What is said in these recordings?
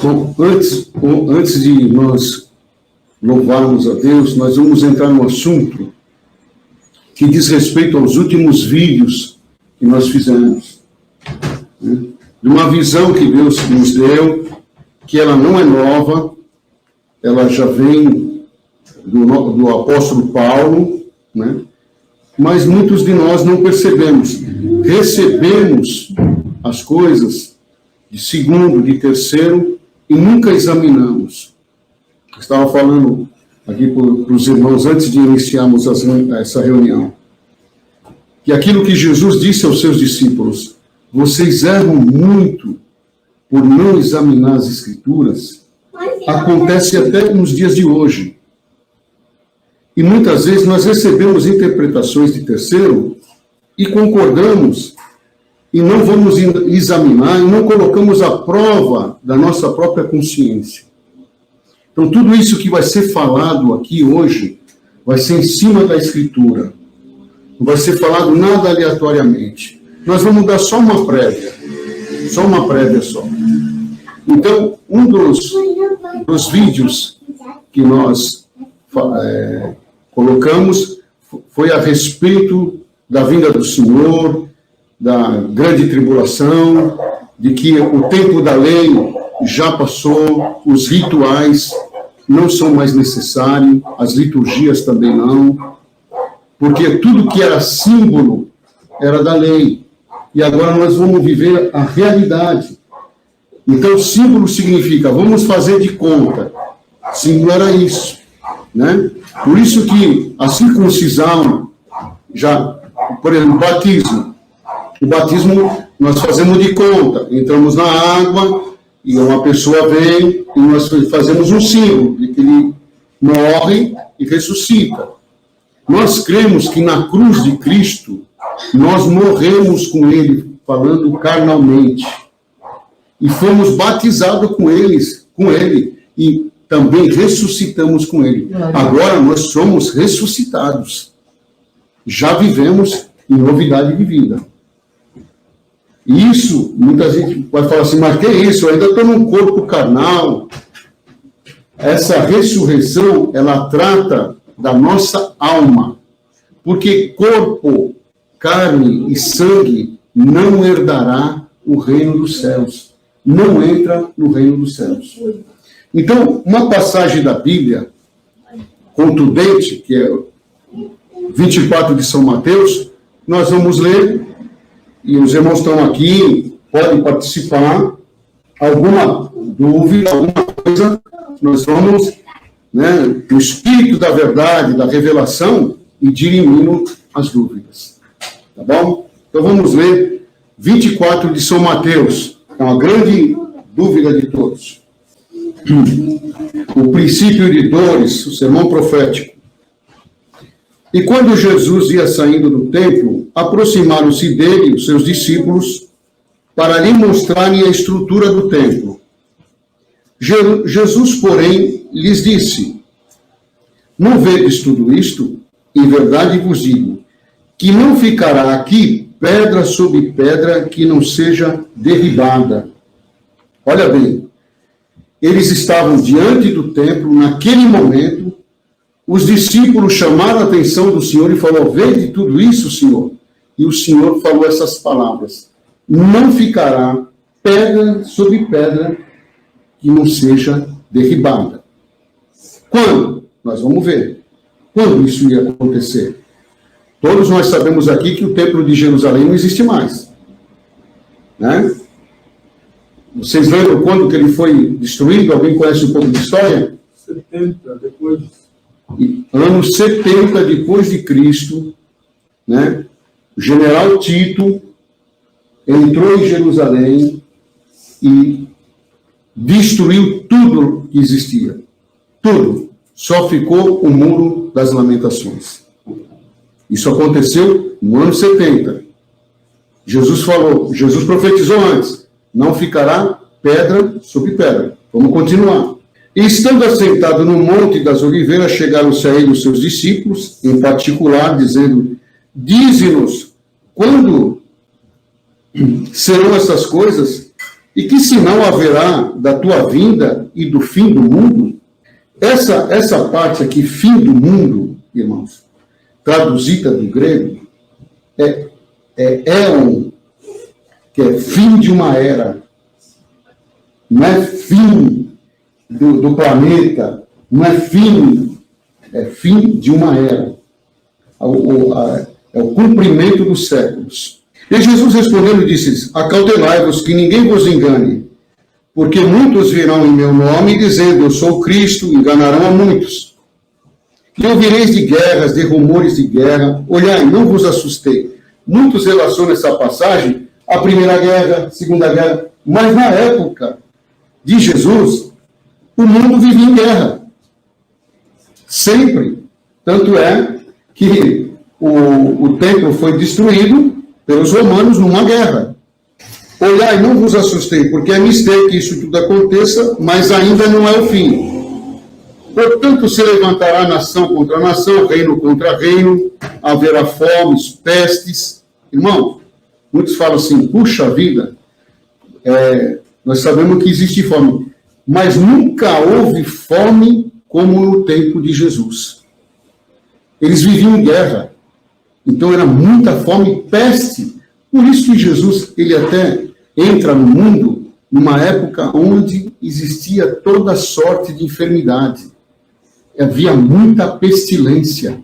Bom, antes de nós louvarmos a Deus, nós vamos entrar no assunto que diz respeito aos últimos vídeos que nós fizemos, né? De uma visão que Deus nos deu, que ela não é nova, ela já vem do apóstolo Paulo, né? Mas muitos de nós não percebemos. Recebemos as coisas de segundo, de terceiro, e nunca examinamos. Eu estava falando aqui para os irmãos, antes de iniciarmos essa reunião, que aquilo que Jesus disse aos seus discípulos, vocês erram muito por não examinar as Escrituras, acontece até nos dias de hoje. E muitas vezes nós recebemos interpretações de terceiro e concordamos, e não vamos examinar, e não colocamos à prova da nossa própria consciência. Então, tudo isso que vai ser falado aqui hoje, vai ser em cima da Escritura. Não vai ser falado nada aleatoriamente. Nós vamos dar só uma prévia. Só uma prévia só. Então, um dos vídeos que nós colocamos foi a respeito da vinda do Senhor, da grande tribulação, de que o tempo da lei já passou, os rituais não são mais necessários, as liturgias também não, porque tudo que era símbolo era da lei. E agora nós vamos viver a realidade. Então, símbolo significa, vamos fazer de conta. Símbolo era isso, né? Por isso que a circuncisão, já, por exemplo, o batismo nós fazemos de conta. Entramos na água e uma pessoa vem e nós fazemos um símbolo de que ele morre e ressuscita. Nós cremos que na cruz de Cristo nós morremos com ele, falando carnalmente, e fomos batizados com ele, e também ressuscitamos com ele. Agora nós somos ressuscitados. Já vivemos em novidade de vida. E isso, muita gente vai falar assim, mas que isso? Eu ainda estou num corpo carnal. Essa ressurreição, ela trata da nossa alma. Porque corpo, carne e sangue não herdará o reino dos céus. Não entra no reino dos céus. Então, uma passagem da Bíblia contundente, que é 24 de São Mateus, nós vamos ler, e os irmãos estão aqui, podem participar, alguma dúvida, alguma coisa, nós vamos, né, no espírito da verdade, da revelação, e dirimindo as dúvidas. Tá bom? Então vamos ler 24 de São Mateus, é uma grande dúvida de todos. O princípio de dores, o sermão profético. E quando Jesus ia saindo do templo, aproximaram-se dele os seus discípulos para lhe mostrarem a estrutura do templo. Jesus, porém, lhes disse, não vedes tudo isto? Em verdade vos digo, que não ficará aqui pedra sobre pedra que não seja derribada. Olha bem, eles estavam diante do templo naquele momento. Os discípulos chamaram a atenção do Senhor e falaram, vede tudo isso, Senhor? E o Senhor falou essas palavras, não ficará pedra sobre pedra que não seja derribada. Quando? Nós vamos ver. Quando isso ia acontecer? Todos nós sabemos aqui que o templo de Jerusalém não existe mais. Né? Vocês lembram quando que ele foi destruído? Alguém conhece um pouco de história? 70, depois anos 70 depois de Cristo, né? O general Tito entrou em Jerusalém e destruiu tudo que existia. Tudo. Só ficou o Muro das Lamentações. Isso aconteceu no ano 70. Jesus profetizou antes, não ficará pedra sobre pedra. Vamos continuar. E estando assentado no Monte das Oliveiras, chegaram-se a ele os seus discípulos, em particular, dizendo, dize-nos, quando serão essas coisas? E que sinal haverá da tua vinda e do fim do mundo? Essa parte aqui, fim do mundo, irmãos, traduzida do grego, é éon, que é fim de uma era. Não é fim do planeta, não é fim de uma era. É o cumprimento dos séculos. E Jesus respondendo disse: acautelai-vos que ninguém vos engane, porque muitos virão em meu nome dizendo, eu sou Cristo, enganarão a muitos. E ouvireis de guerras, de rumores de guerra. Olhai, não vos assustei. Muitos relacionam essa passagem à Primeira Guerra, Segunda Guerra, mas na época de Jesus, o mundo vivia em guerra. Sempre. Tanto é que o templo foi destruído pelos romanos numa guerra. Olhai, não vos assustei, porque é mister que isso tudo aconteça, mas ainda não é o fim. Portanto, se levantará nação contra nação, reino contra reino, haverá fomes, pestes. Irmão, muitos falam assim, puxa vida, nós sabemos que existe fome, mas nunca houve fome como no tempo de Jesus. Eles viviam em guerra. Então era muita fome e peste. Por isso que Jesus, ele até entra no mundo numa época onde existia toda sorte de enfermidade. Havia muita pestilência.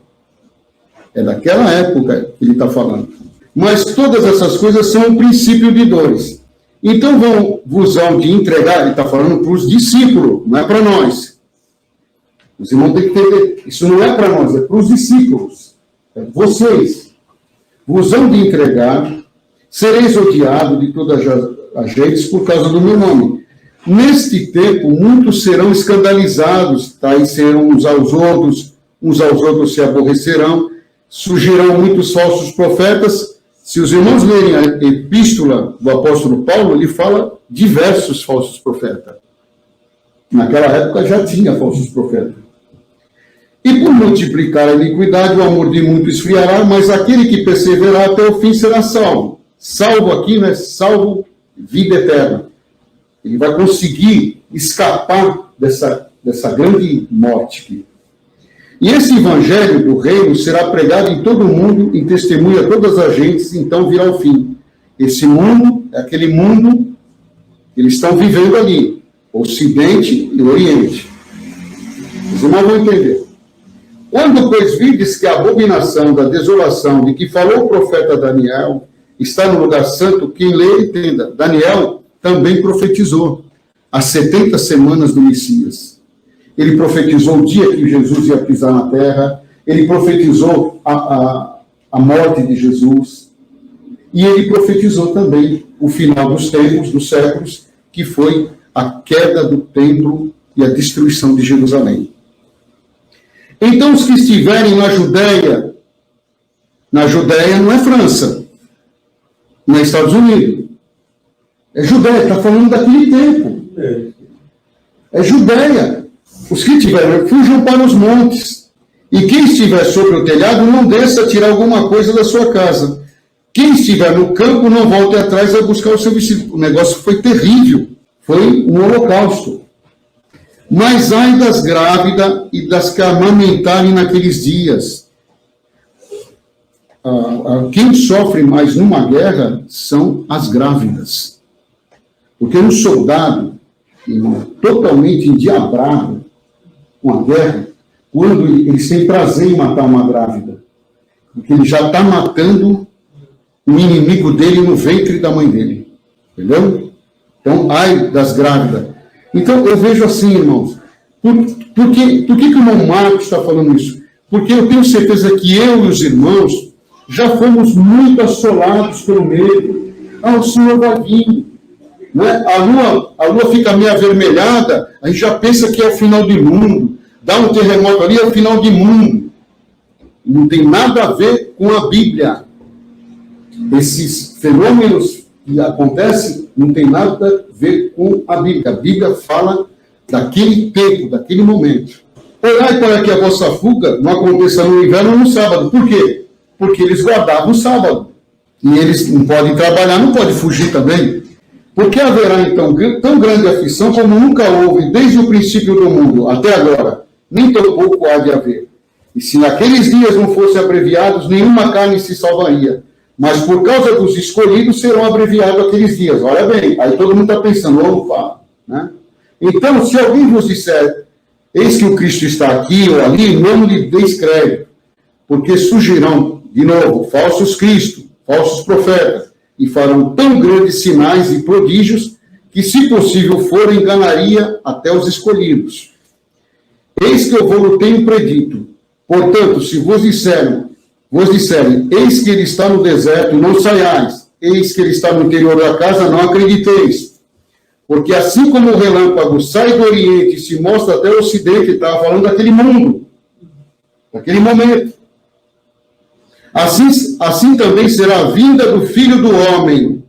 É daquela época que ele está falando. Mas todas essas coisas são um princípio de dores. Então vos hão de entregar, ele está falando para os discípulos, não é para nós. Os irmãos têm que entender, isso não é para nós, é para os discípulos. Vocês vos hão de entregar, sereis odiados de todas as gentes por causa do meu nome. Neste tempo, muitos serão escandalizados, tais serão uns aos outros se aborrecerão, surgirão muitos falsos profetas. Se os irmãos lerem a epístola do apóstolo Paulo, ele fala diversos falsos profetas. Naquela época já tinha falsos profetas. E por multiplicar a iniquidade, o amor de muitos esfriará, mas aquele que perseverar até o fim será salvo. Salvo aqui, né? Salvo, vida eterna. Ele vai conseguir escapar dessa grande morte aqui. E esse evangelho do reino será pregado em todo o mundo, em testemunha a todas as gentes, então virá o fim. Esse mundo é aquele mundo que eles estão vivendo ali, Ocidente e Oriente. Os irmãos vão entender. Quando, pois, vides que a abominação da desolação de que falou o profeta Daniel está no lugar santo, quem lê entenda. Daniel também profetizou as 70 semanas do Messias. Ele profetizou o dia que Jesus ia pisar na terra, ele profetizou a morte de Jesus, e ele profetizou também o final dos tempos, dos séculos, que foi a queda do templo e a destruição de Jerusalém. Então, os que estiverem na Judéia não é França, não é Estados Unidos, é Judéia, está falando daquele tempo. É Judéia. Os que estiverem, fujam para os montes. E quem estiver sobre o telhado, não desça a tirar alguma coisa da sua casa. Quem estiver no campo, não volte atrás a buscar o seu vestido. O negócio foi terrível. Foi um holocausto. Mas ai das grávidas e das que amamentarem naqueles dias. Quem sofre mais numa guerra são as grávidas. Porque um soldado totalmente endiabrado com a guerra, quando eles têm prazer em matar uma grávida, porque ele já está matando o inimigo dele no ventre da mãe dele. Entendeu? Então, ai das grávidas. Então, eu vejo assim, irmãos, por que o irmão Marcos está falando isso? Porque eu tenho certeza que eu e os irmãos já fomos muito assolados pelo medo. O Senhor vai vir. Né? A lua fica meio avermelhada, a gente já pensa que é o final do mundo. Dá um terremoto ali, é o final do mundo. Não tem nada a ver com a Bíblia. Esses fenômenos que acontecem não tem nada a ver com a Bíblia. A Bíblia fala daquele tempo, daquele momento. Olhai para que a vossa fuga não aconteça no inverno ou no sábado. Por quê? Porque eles guardavam o sábado. E eles não podem trabalhar, não podem fugir também. Porque haverá, então, tão grande aflição como nunca houve desde o princípio do mundo até agora, nem tampouco há de haver. E se naqueles dias não fossem abreviados, nenhuma carne se salvaria. Mas por causa dos escolhidos serão abreviados aqueles dias. Olha bem, aí todo mundo está pensando, opa, né? Então, se alguém vos disser, eis que o Cristo está aqui ou ali, não lhe deis crédito, porque surgirão, de novo, falsos cristos, falsos profetas, e farão tão grandes sinais e prodígios, que, se possível for, enganaria até os escolhidos. Eis que eu vou tenho predito. Portanto, se vos disserem, eis que ele está no deserto, não saiais. Eis que ele está no interior da casa, não acrediteis. Porque assim como o relâmpago sai do Oriente e se mostra até o Ocidente, estava falando daquele mundo, daquele momento. Assim também será a vinda do Filho do Homem.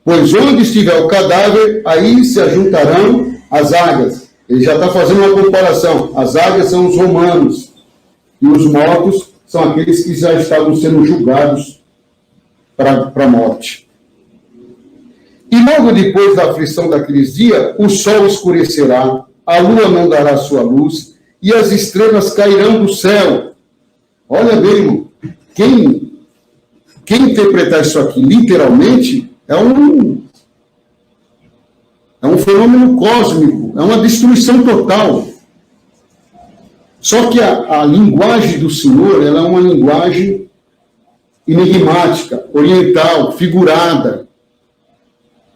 Pois onde estiver o cadáver, aí se ajuntarão as águias. Ele já está fazendo uma comparação. As águias são os romanos. E os mortos são aqueles que já estavam sendo julgados para a morte. E logo depois da aflição daqueles dias, o sol escurecerá, a lua não dará sua luz, e as estrelas cairão do céu. Olha bem, irmão, quem interpretar isso aqui literalmente é um fenômeno cósmico, é uma destruição total. Só que a linguagem do Senhor, ela é uma linguagem enigmática, oriental, figurada.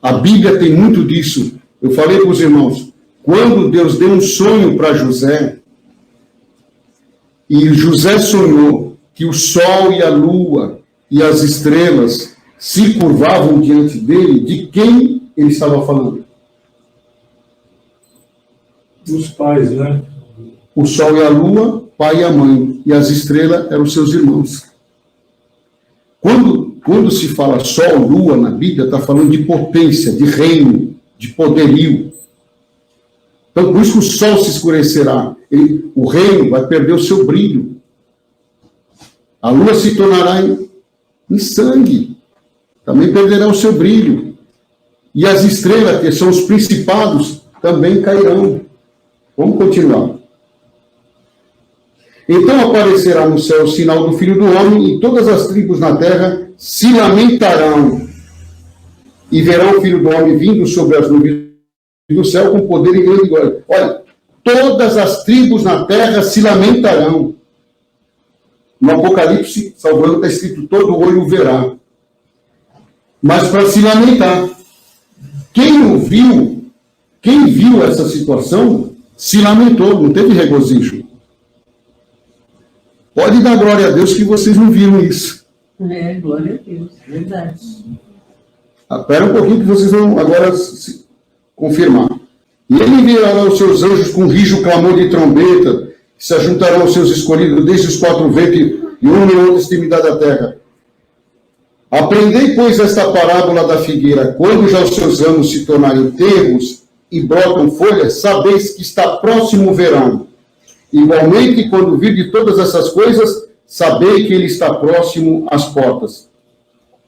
A Bíblia tem muito disso. Eu falei para os irmãos, quando Deus deu um sonho para José, e José sonhou que o sol e a lua e as estrelas se curvavam diante dele, de quem ele estava falando? Dos pais, né? O sol e a lua, pai e a mãe, e as estrelas eram seus irmãos. Quando se fala sol, lua na Bíblia, está falando de potência, de reino, de poderio. Então, por isso que o sol se escurecerá. O reino vai perder o seu brilho. A lua se tornará em sangue. Também perderá o seu brilho. E as estrelas, que são os principados, também cairão. Vamos continuar. Então aparecerá no céu o sinal do Filho do Homem, e todas as tribos na terra se lamentarão. E verão o Filho do Homem vindo sobre as nuvens do céu com poder e grande glória. Olha, todas as tribos na terra se lamentarão. No Apocalipse, salvando, está escrito, todo olho verá. Mas para se lamentar. Quem viu essa situação, se lamentou, não teve regozijo. Pode dar glória a Deus que vocês não viram isso. Glória a Deus, verdade. Espera um pouquinho que vocês vão agora confirmar. E ele enviará os seus anjos com rijo clamor de trombeta, que se ajuntarão aos seus escolhidos desde os quatro ventos e uma e outra extremidade da terra. Aprendei, pois, esta parábola da figueira. Quando já os seus ramos se tornarem terros e brotam folhas, sabeis que está próximo o verão. Igualmente, quando vir de todas essas coisas, sabei que ele está próximo às portas.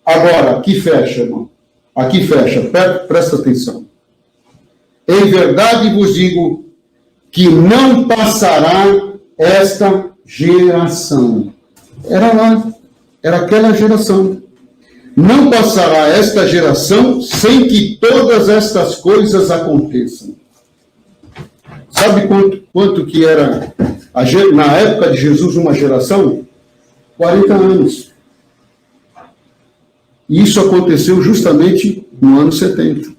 Agora, aqui fecha, irmão. Aqui fecha, presta atenção. Em verdade vos digo que não passará esta geração. Era aquela geração. Não passará esta geração sem que todas estas coisas aconteçam. Sabe quanto que era, na época de Jesus, uma geração? 40 anos. E isso aconteceu justamente no ano 70.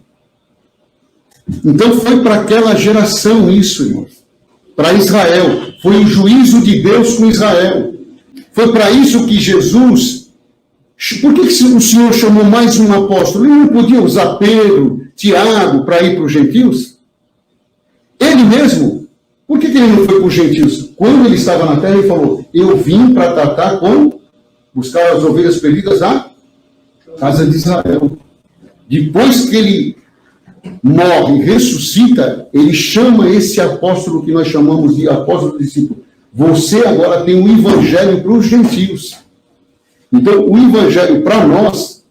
Então foi para aquela geração isso, irmãos. Para Israel. Foi o juízo de Deus com Israel. Foi para isso que Jesus... Por que o Senhor chamou mais um apóstolo? Ele não podia usar Pedro, Tiago, para ir para os gentios? Ele mesmo, por que ele não foi para os gentios? Quando ele estava na terra, ele falou, eu vim para tratar buscar as ovelhas perdidas da casa de Israel. Depois que ele morre e ressuscita, ele chama esse apóstolo que nós chamamos de apóstolo discípulo. Você agora tem um evangelho para os gentios. Então, o evangelho para nós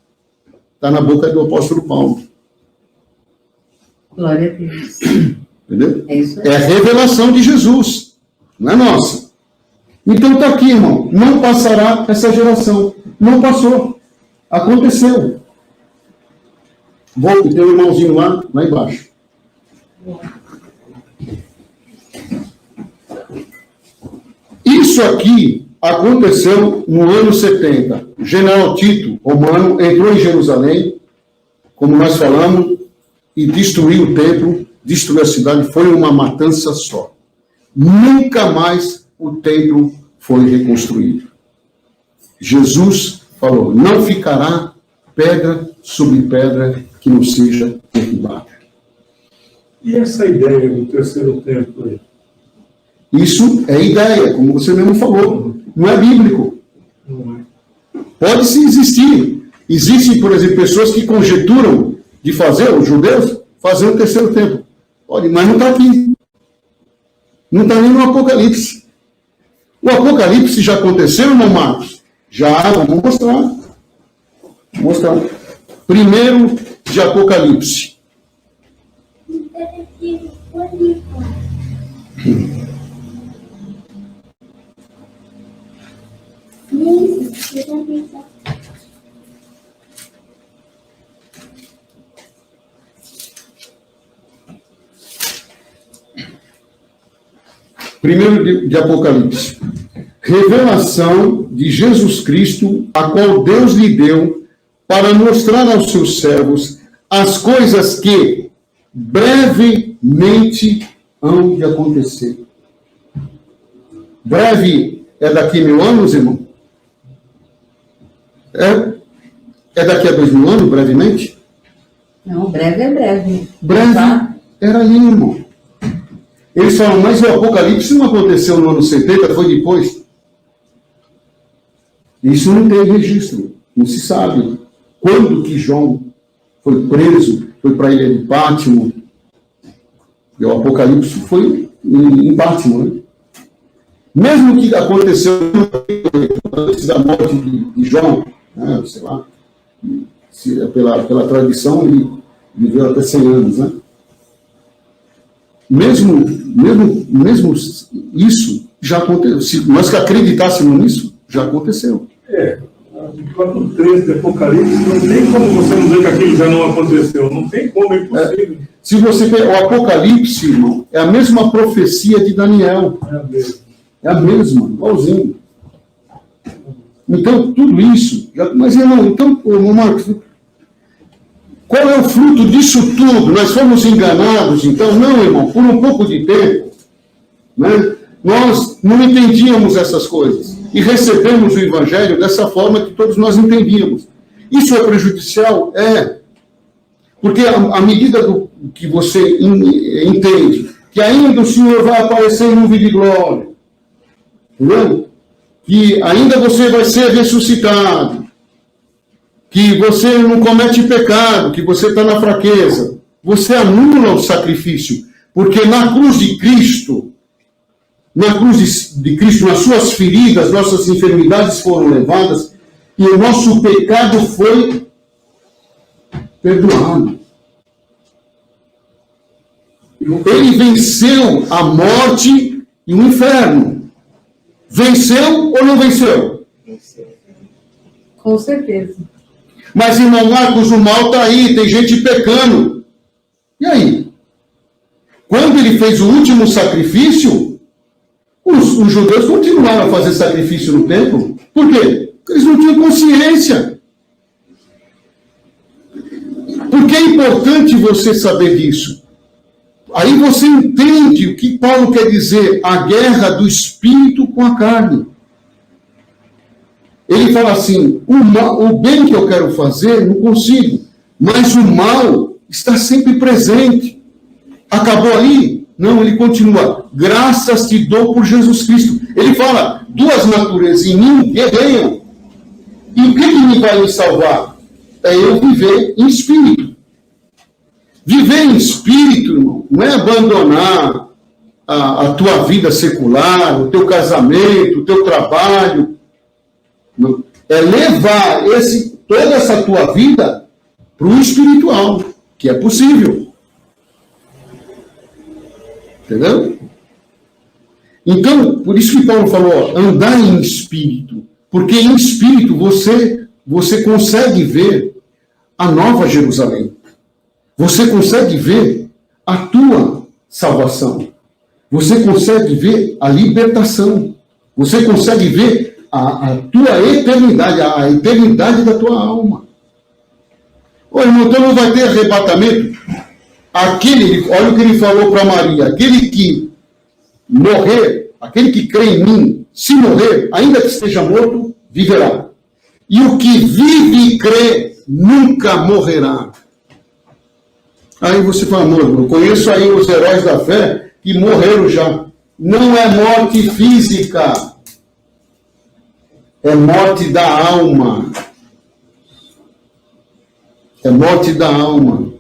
está na boca do apóstolo Paulo. Glória a Deus. Entendeu? É isso aí. É a revelação de Jesus, não é nossa. Então está aqui, irmão. Não passará essa geração. Não passou. Aconteceu. Volta, tem um irmãozinho lá embaixo. Isso aqui aconteceu no ano 70. O general Tito, romano, entrou em Jerusalém, como nós falamos, e destruiu o templo, destruiu a cidade. Foi uma matança só. Nunca mais o templo foi reconstruído. Jesus falou, não ficará pedra sobre pedra que não seja derrubada. E essa ideia do terceiro templo aí? Isso é ideia, como você mesmo falou. Não é bíblico. Não é. Pode sim existir. Existem, por exemplo, pessoas que conjecturam de fazer, os judeus, fazer o terceiro templo. Pode, mas não está aqui. Não está nem no Apocalipse. O Apocalipse já aconteceu, irmão Marcos? Já, vamos mostrar. Vou mostrar. Primeiro de Apocalipse. Primeiro de Apocalipse. Revelação de Jesus Cristo, a qual Deus lhe deu para mostrar aos seus servos as coisas que brevemente hão de acontecer. Breve é daqui 1000 anos, irmão? É daqui a 2000 anos, brevemente? Não, breve é breve. Breve Tá? era ali, irmão. Eles falam, mas o Apocalipse não aconteceu no ano 70, foi depois. Isso não tem registro, não se sabe. Quando que João foi preso, foi para a ilha de Pátimo, e o Apocalipse foi em Pátimo, né? Mesmo que aconteceu antes da morte de João, né, sei lá, pela tradição, ele viveu até 100 anos, né? Mesmo isso já aconteceu. Se nós que acreditássemos nisso, já aconteceu. Capítulo 13 de Apocalipse, não tem como você não dizer que aquilo já não aconteceu. Não tem como, é impossível. Se você ver o Apocalipse, irmão, é a mesma profecia de Daniel. É a mesma, igualzinho. Então, tudo isso. Mas, irmão, então, Marcos, qual é o fruto disso tudo? Nós fomos enganados, então? Não, irmão, por um pouco de tempo, né, nós não entendíamos essas coisas. E recebemos o Evangelho dessa forma que todos nós entendíamos. Isso é prejudicial? É. Porque à medida que você entende que ainda o Senhor vai aparecer em nuvem de glória, entendeu? Que ainda você vai ser ressuscitado, que você não comete pecado, que você está na fraqueza, você anula o sacrifício, porque na cruz de Cristo, nas suas feridas, nossas enfermidades foram levadas, e o nosso pecado foi perdoado. Ele venceu a morte e o inferno. Venceu ou não venceu? Com certeza. Mas, irmão Marcos, o mal está aí, tem gente pecando. E aí? Quando ele fez o último sacrifício, os judeus continuaram a fazer sacrifício no templo. Por quê? Porque eles não tinham consciência. Por que é importante você saber disso? Aí você entende o que Paulo quer dizer, a guerra do espírito com a carne. Ele fala assim, o bem que eu quero fazer, não consigo, mas o mal está sempre presente. Acabou ali? Não, ele continua, graças te dou por Jesus Cristo. Ele fala, duas naturezas em mim guerreiam. E o que me vai me salvar? É eu viver em espírito. Viver em espírito, irmão, não é abandonar a tua vida secular, o teu casamento, o teu trabalho. Não. É levar toda essa tua vida para o espiritual, que é possível. Entendeu? Então, por isso que Paulo falou, andar em espírito, porque em espírito você consegue ver a nova Jerusalém. Você consegue ver a tua salvação. Você consegue ver a libertação. Você consegue ver a tua eternidade, a eternidade da tua alma. Ô, irmão, então não vai ter arrebatamento? Olha o que ele falou para Maria, aquele que morrer, aquele que crê em mim, se morrer, ainda que esteja morto, viverá. E o que vive e crê nunca morrerá. Aí você fala, amor, eu conheço aí os heróis da fé que morreram já. Não é morte física, é morte da alma. É morte da alma.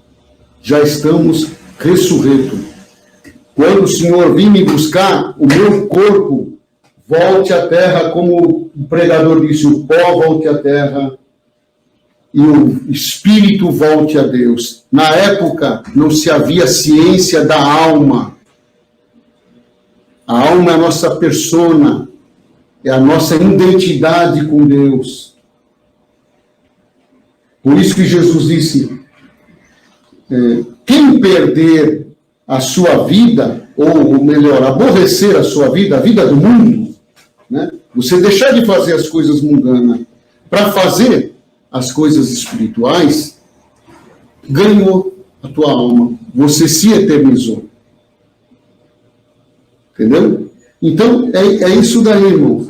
Já estamos ressurretos. Quando o Senhor vir me buscar, o meu corpo volte à terra, como o pregador disse, o pó volte à terra e o espírito volte a Deus. Na época, não se havia ciência da alma. A alma é a nossa persona, é a nossa identidade com Deus. Por isso que Jesus disse, quem perder a sua vida, ou melhor, aborrecer a sua vida, a vida do mundo, né? Você deixar de fazer as coisas mundanas para fazer as coisas espirituais, ganhou a tua alma. Você se eternizou. Entendeu? Então, é isso daí, irmão.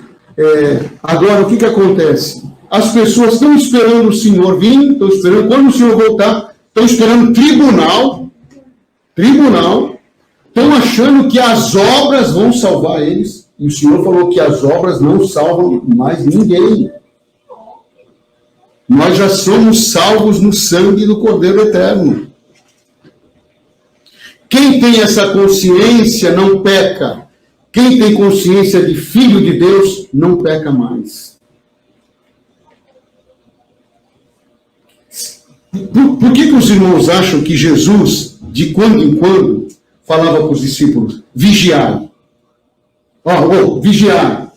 Agora, o que acontece? As pessoas estão esperando o Senhor vir, estão esperando, quando o Senhor voltar, estão esperando tribunal, estão achando que as obras vão salvar eles, e o Senhor falou que as obras não salvam mais ninguém. Nós já somos salvos no sangue do Cordeiro Eterno. Quem tem essa consciência não peca. Quem tem consciência de filho de Deus não peca mais. Por que os irmãos acham que Jesus, de quando em quando, falava para os discípulos, vigiai? Vigiai.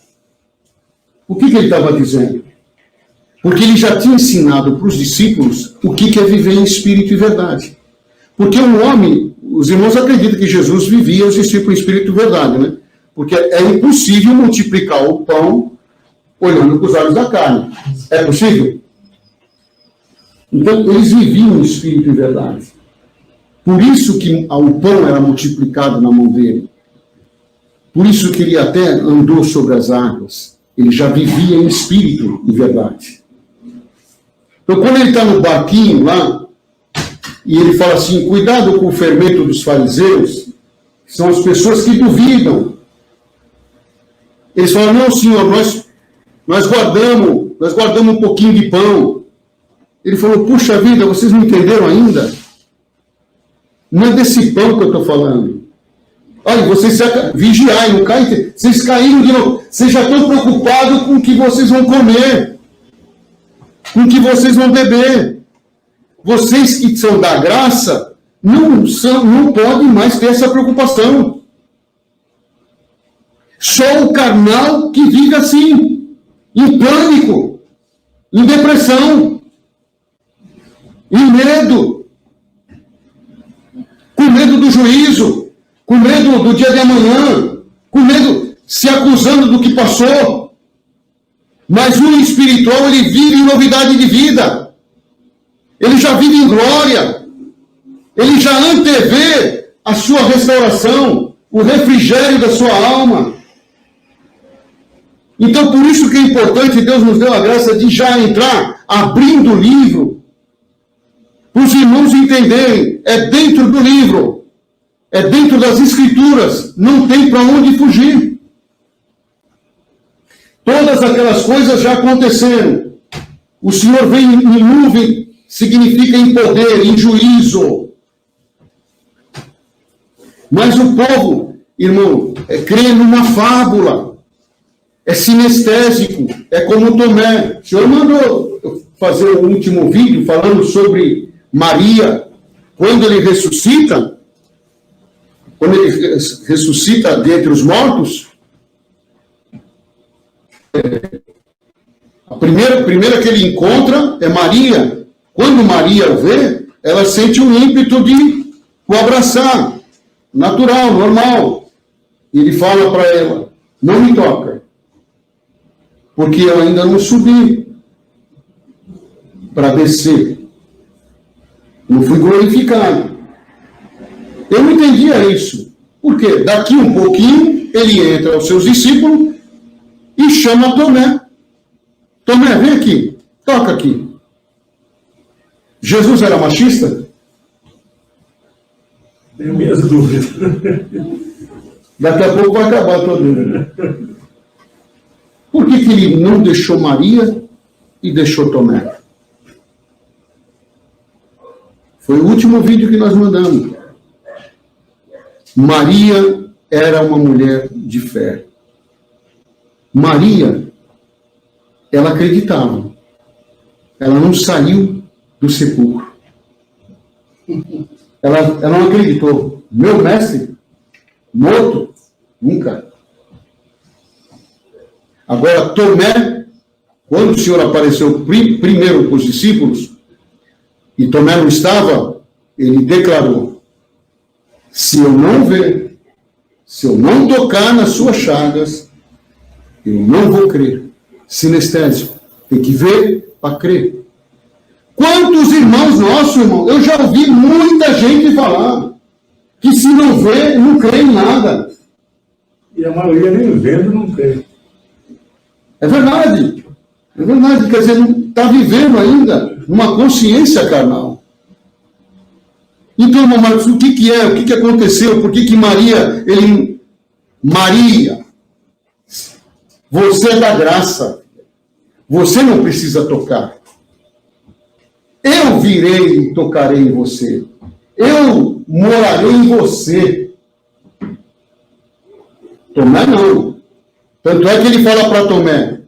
O que ele estava dizendo? Porque ele já tinha ensinado para os discípulos o que é viver em espírito e verdade. Porque um homem, os irmãos acreditam que Jesus vivia os discípulos em espírito e verdade, né? Porque é impossível multiplicar o pão olhando para os olhos da carne. É possível? Então, eles viviam em espírito e verdade. Por isso que o pão era multiplicado na mão dele. Por isso que ele até andou sobre as águas. Ele já vivia em espírito e verdade. Então, quando ele está no barquinho lá, e ele fala assim, cuidado com o fermento dos fariseus, que são as pessoas que duvidam. Eles falam, não, senhor, nós guardamos um pouquinho de pão. Ele falou, puxa vida, vocês não entenderam ainda? Não é desse pão que eu estou falando. Olha, vocês vigiai, não caem, vocês caíram de novo. Vocês já estão preocupados com o que vocês vão comer, com o que vocês vão beber. Vocês que são da graça, não podem mais ter essa preocupação. Só o carnal que vive assim, em pânico, em depressão, em medo, com medo do juízo, com medo do dia de amanhã, com medo, se acusando do que passou. Mas o espiritual, ele vive em novidade de vida. Ele já vive em glória. Ele já antevê a sua restauração, o refrigério da sua alma. Então, por isso que é importante, Deus nos deu a graça de já entrar, abrindo o livro, para os irmãos entenderem, é dentro do livro, é dentro das Escrituras, não tem para onde fugir. Todas aquelas coisas já aconteceram. O Senhor vem em nuvem, significa em poder, em juízo. Mas o povo, irmão, crê numa fábula. É sinestésico, é como Tomé. O Senhor mandou fazer o último vídeo falando sobre Maria, quando ele ressuscita dentre os mortos, a primeira que ele encontra é Maria. Quando Maria o vê, ela sente um ímpeto de o abraçar, natural, normal. E ele fala para ela, não me toca, porque eu ainda não subi para descer. Não fui glorificado. Eu não entendia isso. Por quê? Daqui um pouquinho, ele entra aos seus discípulos e chama Tomé. Tomé, vem aqui, toca aqui. Jesus era machista? Tenho minhas dúvidas. Daqui a pouco vai acabar a tua dúvida. Por que ele não deixou Maria e deixou Tomé? Foi o último vídeo que nós mandamos. Maria era uma mulher de fé. Maria, ela acreditava. Ela não saiu do sepulcro. Ela não acreditou. Meu mestre, morto? Nunca. Agora, Tomé, quando o Senhor apareceu primeiro para os discípulos, e Tomé não estava, ele declarou, se eu não ver, se eu não tocar nas suas chagas, eu não vou crer. Sinestésico. Tem que ver para crer. Quantos irmãos nossos, irmão, eu já ouvi muita gente falar que se não vê, não crê em nada. E a maioria nem vendo não crê. É verdade. É verdade. Quer dizer, não está vivendo ainda numa consciência carnal. Então, irmão Marcos, o que é? O que aconteceu? Por que Maria, Maria, você é da graça. Você não precisa tocar. Eu virei e tocarei em você. Eu morarei em você. Tomé não. Tanto é que ele fala para Tomé,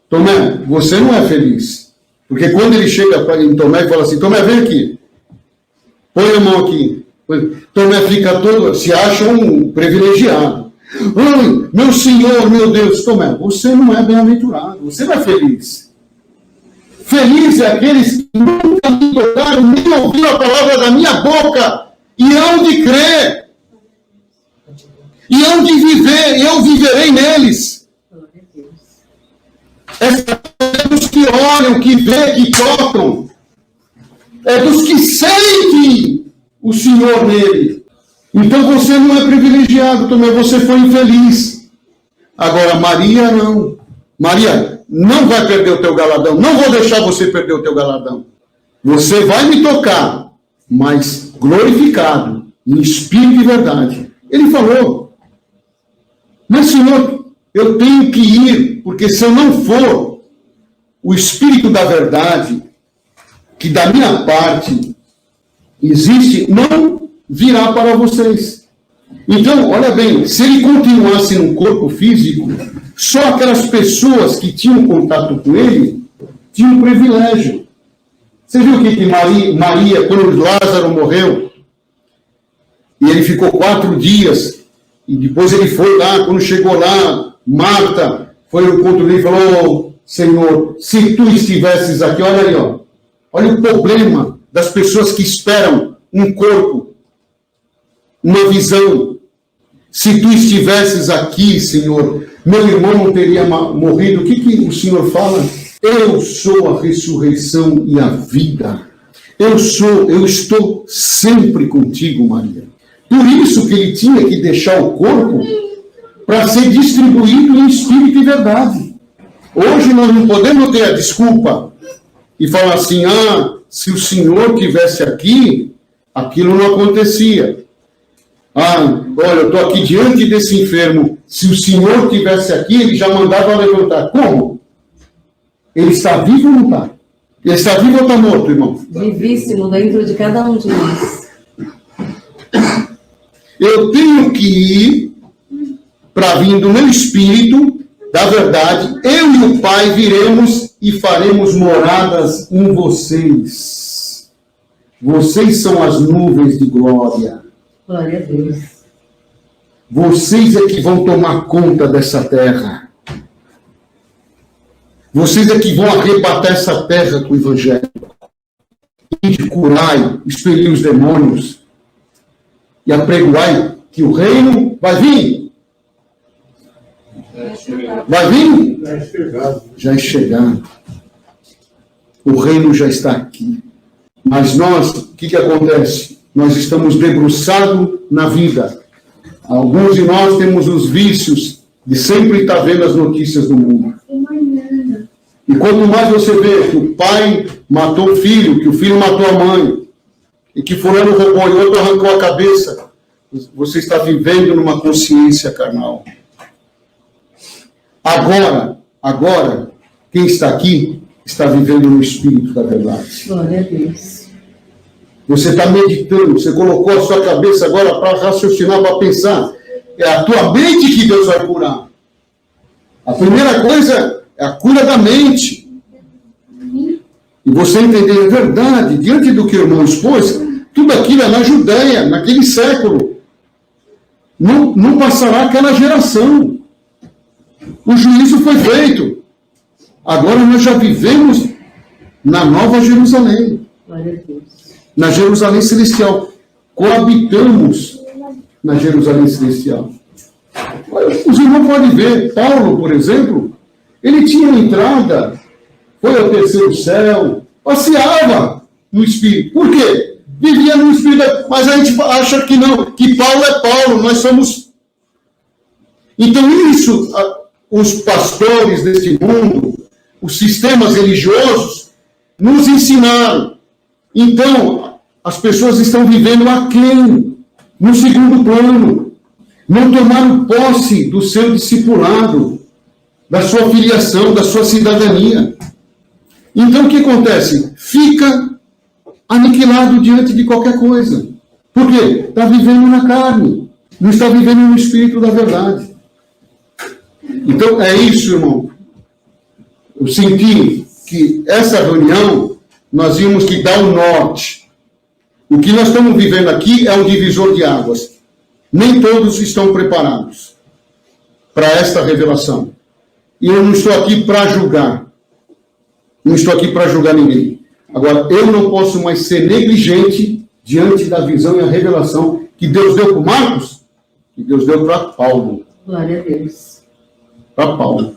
Tomé, você não é feliz. Porque quando ele chega em Tomé e fala assim, Tomé, vem aqui. Põe a mão aqui. Tomé fica todo, se acha um privilegiado. Ai, meu Senhor, meu Deus. Tomé, você não é bem-aventurado. Você não é feliz. Feliz é aqueles que nunca me tocaram, nem ouviram a palavra da minha boca, e hão de crer, e hão de viver, e eu viverei neles. É dos que olham, que vê, que tocam, é dos que sentem o Senhor nele. Então você não é privilegiado também, você foi infeliz. Agora, Maria não. Maria, não vai perder o teu galardão. Não vou deixar você perder o teu galardão. Você vai me tocar, mas glorificado, em espírito e verdade. Ele falou, mas Senhor, eu tenho que ir, porque se eu não for, o espírito da verdade, que da minha parte existe, não virá para vocês. Então, olha bem, se ele continuasse no corpo físico, só aquelas pessoas que tinham contato com ele tinham um privilégio. Você viu que Maria, quando Lázaro morreu, e ele ficou 4 dias, e depois ele foi lá, quando chegou lá, Marta foi ao encontro dele e falou, Senhor, se tu estivesses aqui, olha aí, ó, olha o problema das pessoas que esperam um corpo, uma visão. Se tu estivesses aqui, Senhor, meu irmão não teria morrido. O que o Senhor fala? Eu sou a ressurreição e a vida. Eu estou sempre contigo, Maria. Por isso que ele tinha que deixar o corpo para ser distribuído em espírito e verdade. Hoje nós não podemos ter a desculpa e falar assim, se o Senhor estivesse aqui, aquilo não acontecia. Olha, eu estou aqui diante desse enfermo. Se o Senhor estivesse aqui, ele já mandava levantar. Como? Ele está vivo ou não está? Ele está vivo ou está morto, irmão? Vivíssimo dentro de cada um de nós. Eu tenho que ir para vir do meu espírito, da verdade. Eu e o Pai viremos e faremos moradas em vocês. Vocês são as nuvens de glória. Glória a Deus. Vocês é que vão tomar conta dessa terra. Vocês é que vão arrebatar essa terra com o Evangelho. E curai, expelir os demônios. E apregoai que o reino vai vir. Vai vir? Já é chegado. O reino já está aqui. Mas nós, o que acontece? Nós estamos debruçados na vida. Alguns de nós temos os vícios de sempre estar vendo as notícias do mundo. E quanto mais você vê que o pai matou o filho, que o filho matou a mãe, e que fulano roubou e outro arrancou a cabeça, você está vivendo numa consciência carnal. Agora, quem está aqui está vivendo no Espírito da verdade. Glória a Deus. Você está meditando, você colocou a sua cabeça agora para raciocinar, para pensar. É a tua mente que Deus vai curar. A primeira coisa é a cura da mente. E você entender a verdade, diante do que o irmão expôs, tudo aquilo é na Judéia, naquele século. Não passará aquela geração. O juízo foi feito. Agora nós já vivemos na Nova Jerusalém. Glória a Deus. Na Jerusalém Celestial. Coabitamos na Jerusalém Celestial. Os irmãos podem ver, Paulo, por exemplo, ele tinha entrada, foi ao terceiro céu, passeava no Espírito. Por quê? Vivia no Espírito, mas a gente acha que não, que Paulo é Paulo, nós somos... Então isso, os pastores deste mundo, os sistemas religiosos, nos ensinaram. Então, as pessoas estão vivendo aquém, no segundo plano. Não tomaram posse do seu discipulado, da sua filiação, da sua cidadania. Então, o que acontece? Fica aniquilado diante de qualquer coisa. Por quê? Está vivendo na carne, não está vivendo no Espírito da verdade. Então, é isso, irmão. Eu senti que essa reunião, nós vimos que dá o norte. O que nós estamos vivendo aqui é um divisor de águas. Nem todos estão preparados para esta revelação. E eu não estou aqui para julgar. Não estou aqui para julgar ninguém. Agora, eu não posso mais ser negligente diante da visão e a revelação que Deus deu para Marcos, que Deus deu para Paulo. Glória a Deus. Para Paulo.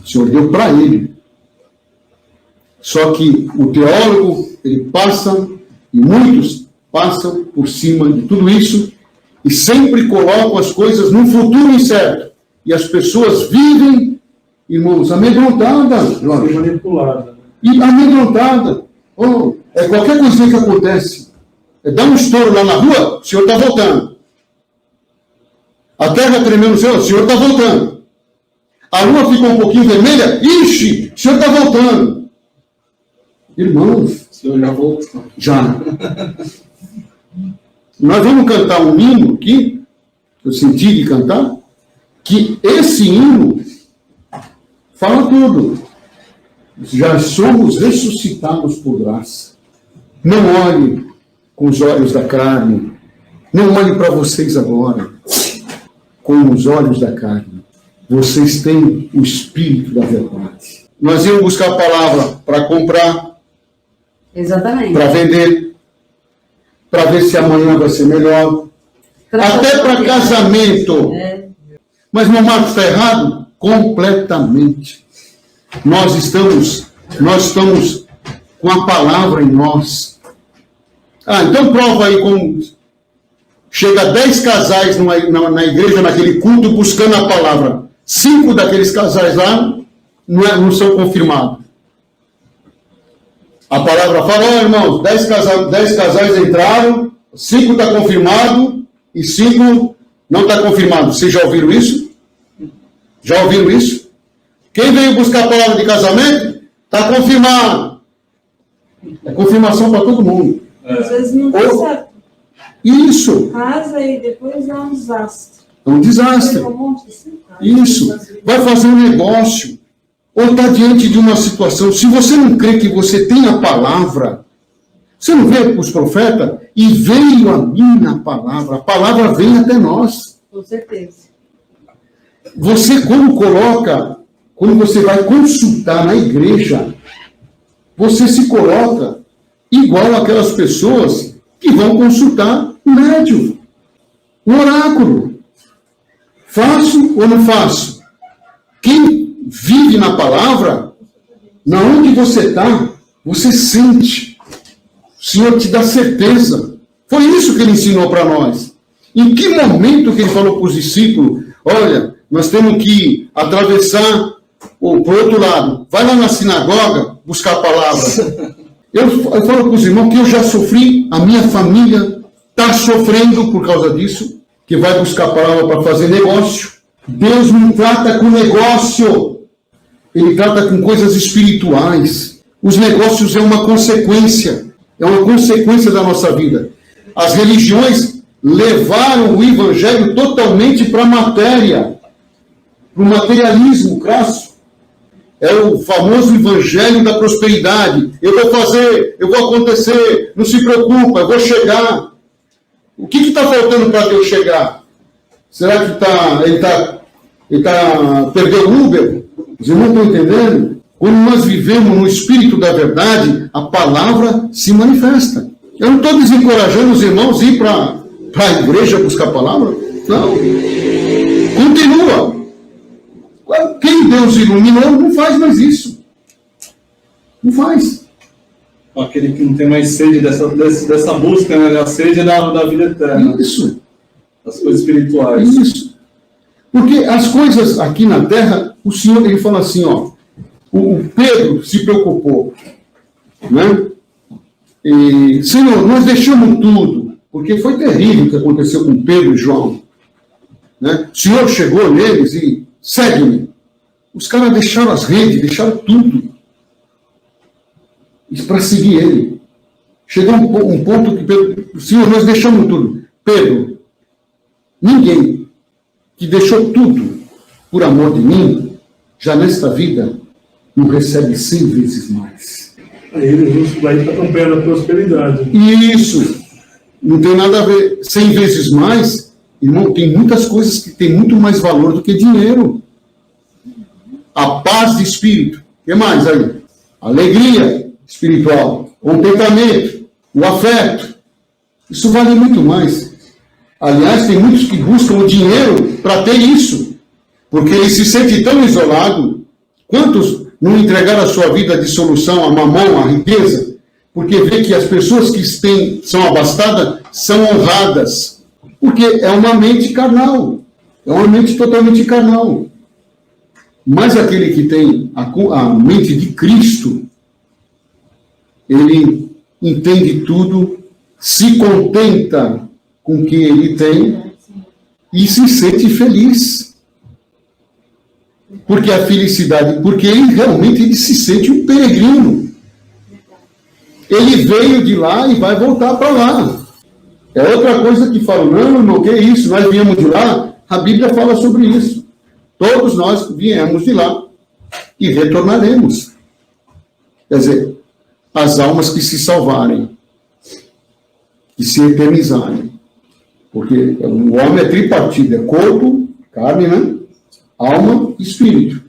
O Senhor deu para ele. Só que o teólogo, ele passa, e muitos passam por cima de tudo isso, e sempre colocam as coisas num futuro incerto. E as pessoas vivem, irmãos, amedrontadas. Manipulada. E amedrontada. Oh, é qualquer coisinha que acontece. É dar um estouro lá na rua, o senhor está voltando. A terra tremendo no céu, o senhor está voltando. A lua ficou um pouquinho vermelha, ixi, o senhor está voltando. Irmãos, O senhor já voltou. já. Nós vamos cantar um hino aqui, que eu senti de cantar, que esse hino fala tudo. Já somos ressuscitados por graça. Não olhe com os olhos da carne. Não olhe para vocês agora com os olhos da carne. Vocês têm o Espírito da verdade. Nós íamos buscar a palavra para comprar, Exatamente. para vender, para ver se amanhã vai ser melhor. Até para casamento. É. Mas meu Marcos está errado? Completamente. Nós estamos com a palavra em nós. Então prova aí como chega 10 casais na igreja, naquele culto, buscando a palavra. 5 daqueles casais lá não são confirmados. A palavra fala, irmãos, 10 casais entraram, 5 está confirmado e 5 não está confirmado. Vocês já ouviram isso? Já ouviram isso? Quem veio buscar a palavra de casamento, está confirmado. É confirmação para todo mundo. Às vezes não dá certo. Isso. Casa e depois dá um desastre. É um desastre. Isso. Vai fazer um negócio. Ou está diante de uma situação. Se você não crê que você tem a palavra, Você não vê os profetas? E veio a minha palavra. A palavra vem até nós. Com certeza. Você, quando você vai consultar na igreja, você se coloca igual aquelas pessoas que vão consultar o médium, o oráculo. Faço ou não faço? Quem vive na palavra, na onde você está, você sente. O Senhor te dá certeza. Foi isso que ele ensinou para nós. Em que momento que ele falou para os discípulos, olha, nós temos que atravessar para o outro lado. Vai lá na sinagoga buscar a palavra. Eu falo para os irmãos que eu já sofri, a minha família está sofrendo por causa disso, que vai buscar a palavra para fazer negócio. Deus não trata com negócio. Ele trata com coisas espirituais. Os negócios é uma consequência da nossa vida. As religiões levaram o evangelho totalmente para a matéria, para o materialismo crasso. É o famoso evangelho da prosperidade. Eu vou fazer, eu vou acontecer, não se preocupa, eu vou chegar. O que está faltando para Deus chegar? Será que ele perdeu o Uber? Os irmãos estão entendendo? Quando nós vivemos no espírito da verdade, a palavra se manifesta. Eu não estou desencorajando os irmãos a ir para a igreja buscar a palavra. Não. Continua. Quem Deus iluminou não faz mais isso. Não faz. Aquele que não tem mais sede dessa busca, né? A sede da vida eterna. Isso. Das coisas espirituais. Isso. Porque as coisas aqui na terra, o Senhor, ele fala assim, ó, o Pedro se preocupou, né? E, Senhor, nós deixamos tudo, porque foi terrível o que aconteceu com Pedro e João, né? O Senhor chegou neles e segue-me. Os caras deixaram as redes, deixaram tudo para seguir ele. Chegou um ponto que Pedro, Senhor, nós deixamos tudo. Pedro, ninguém que deixou tudo por amor de mim, já nesta vida, não recebe 100 vezes mais. Aí ele justo daí está acompanhando a prosperidade. Isso não tem nada a ver. 100 vezes mais, irmão, tem muitas coisas que têm muito mais valor do que dinheiro. A paz de espírito. O que mais aí? Alegria espiritual, contentamento, o afeto. Isso vale muito mais. Aliás, tem muitos que buscam o dinheiro para ter isso, porque ele se sente tão isolado. Quantos não entregaram a sua vida de solução a mamão, a riqueza, porque vê que as pessoas que são abastadas são honradas, porque é uma mente carnal, é uma mente totalmente carnal. Mas aquele que tem a mente de Cristo, ele entende tudo, se contenta com o que ele tem e se sente feliz. Porque a felicidade, porque ele se sente um peregrino. Ele veio de lá e vai voltar para lá. É outra coisa que falam, não, que é isso, nós viemos de lá. A Bíblia fala sobre isso. Todos nós viemos de lá e retornaremos. Quer dizer, as almas que se salvarem, que se eternizarem. Porque o homem é tripartido, é corpo, carne, né? Alma e espírito.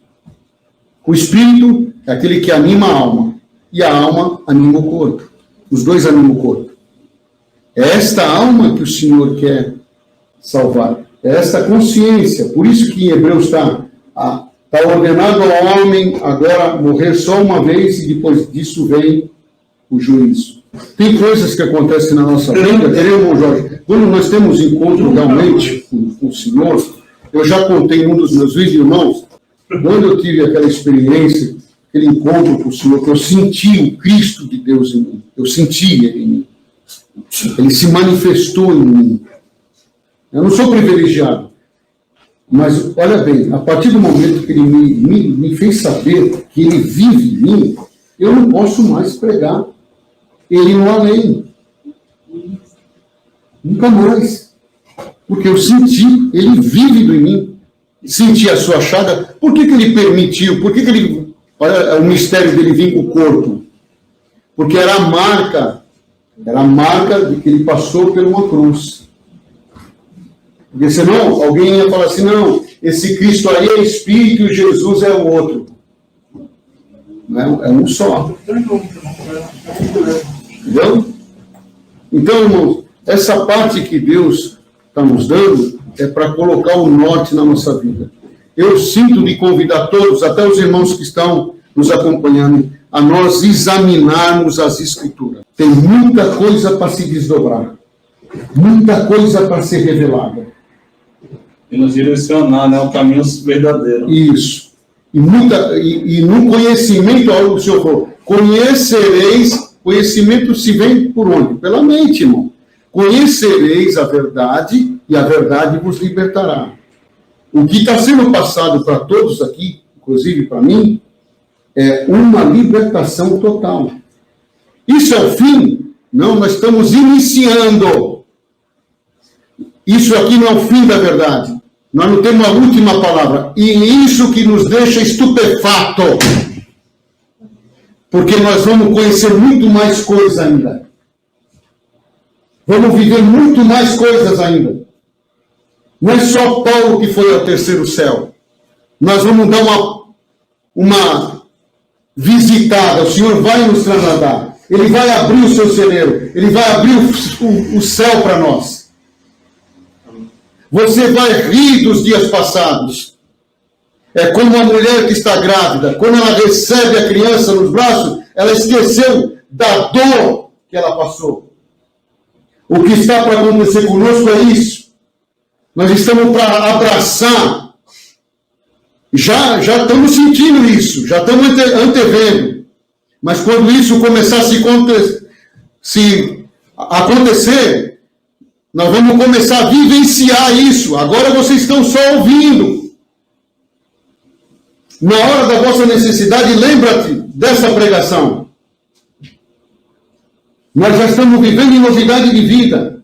O espírito é aquele que anima a alma. E a alma anima o corpo. Os dois animam o corpo. É esta alma que o Senhor quer salvar. É esta consciência. Por isso que em Hebreus está ordenado ao homem agora morrer só uma vez e depois disso vem o juízo. Tem coisas que acontecem na nossa vida, querido Jorge. Quando nós temos encontro realmente com o Senhor, eu já contei em um dos meus vídeos, irmãos, quando eu tive aquela experiência, aquele encontro com o Senhor, que eu senti o Cristo de Deus em mim. Eu senti Ele em mim. Ele se manifestou em mim. Eu não sou privilegiado, mas olha bem, a partir do momento que Ele me fez saber que Ele vive em mim, eu não posso mais pregar Ele no além. Nunca mais. Porque eu senti, Ele vívido em mim. Senti a sua chaga. Por que Ele permitiu? Por que Ele... Olha, o mistério dele vir com o corpo. Porque era a marca Era a marca de que ele passou por uma cruz. Porque senão alguém ia falar assim, não, esse Cristo aí é Espírito e Jesus é o outro. Não, é um só. Entendeu? Então, irmãos, essa parte que Deus está nos dando é para colocar o norte na nossa vida. Eu sinto de convidar todos, até os irmãos que estão nos acompanhando, a nós examinarmos as Escrituras. Tem muita coisa para se desdobrar. Muita coisa para ser revelada. E nos direcionar, né, o caminho verdadeiro. Isso. E no conhecimento, olha o Senhor falou, conhecimento se vem por onde? Pela mente, irmão. Conhecereis a verdade e a verdade vos libertará. O que está sendo passado para todos aqui, inclusive para mim, é uma libertação total. Isso é o fim? Não, nós estamos iniciando. Isso aqui não é o fim da verdade. Nós não temos a última palavra. E isso que nos deixa estupefato. Porque nós vamos conhecer muito mais coisas ainda. Vamos viver muito mais coisas ainda. Não é só Paulo que foi ao terceiro céu. Nós vamos dar uma visitada. O Senhor vai nos trasladar. Ele vai abrir o seu celeiro. Ele vai abrir o céu para nós. Você vai rir dos dias passados. É como a mulher que está grávida. Quando ela recebe a criança nos braços, ela esqueceu da dor que ela passou. O que está para acontecer conosco é isso. Nós estamos para abraçar. Já estamos sentindo isso. Já estamos antevendo. Mas quando isso começar a se acontecer, nós vamos começar a vivenciar isso. Agora vocês estão só ouvindo. Na hora da vossa necessidade, lembra-te dessa pregação. Nós já estamos vivendo em novidade de vida.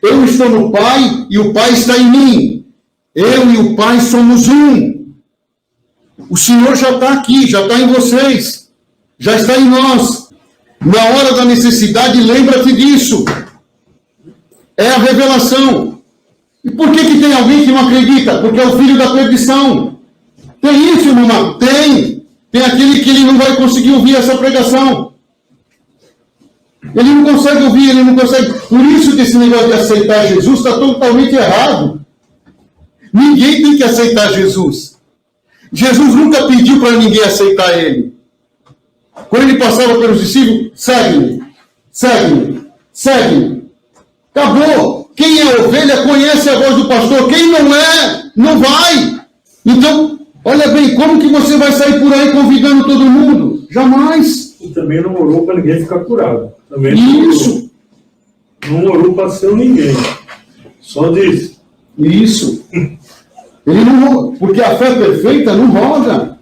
Eu estou no Pai e o Pai está em mim. Eu e o Pai somos um. O Senhor já está aqui, já está em vocês. Já está em nós. Na hora da necessidade, lembra-te disso. É a revelação. E por que tem alguém que não acredita? Porque é o filho da perdição. Tem isso, irmão? Tem. Tem aquele que ele não vai conseguir ouvir essa pregação. Ele não consegue ouvir, ele não consegue. Por isso que esse negócio de aceitar Jesus está totalmente errado. Ninguém tem que aceitar Jesus. Jesus nunca pediu para ninguém aceitar ele. Quando ele passava pelos discípulos, segue-me, segue-me, segue-me. Acabou. Quem é ovelha conhece a voz do pastor. Quem não é, não vai. Então, olha bem, como que você vai sair por aí convidando todo mundo? Jamais. E também não orou para ninguém ficar curado. Também Isso. Não orou para ser ninguém. Só disse. Isso. Ele não, porque a fé perfeita não roda.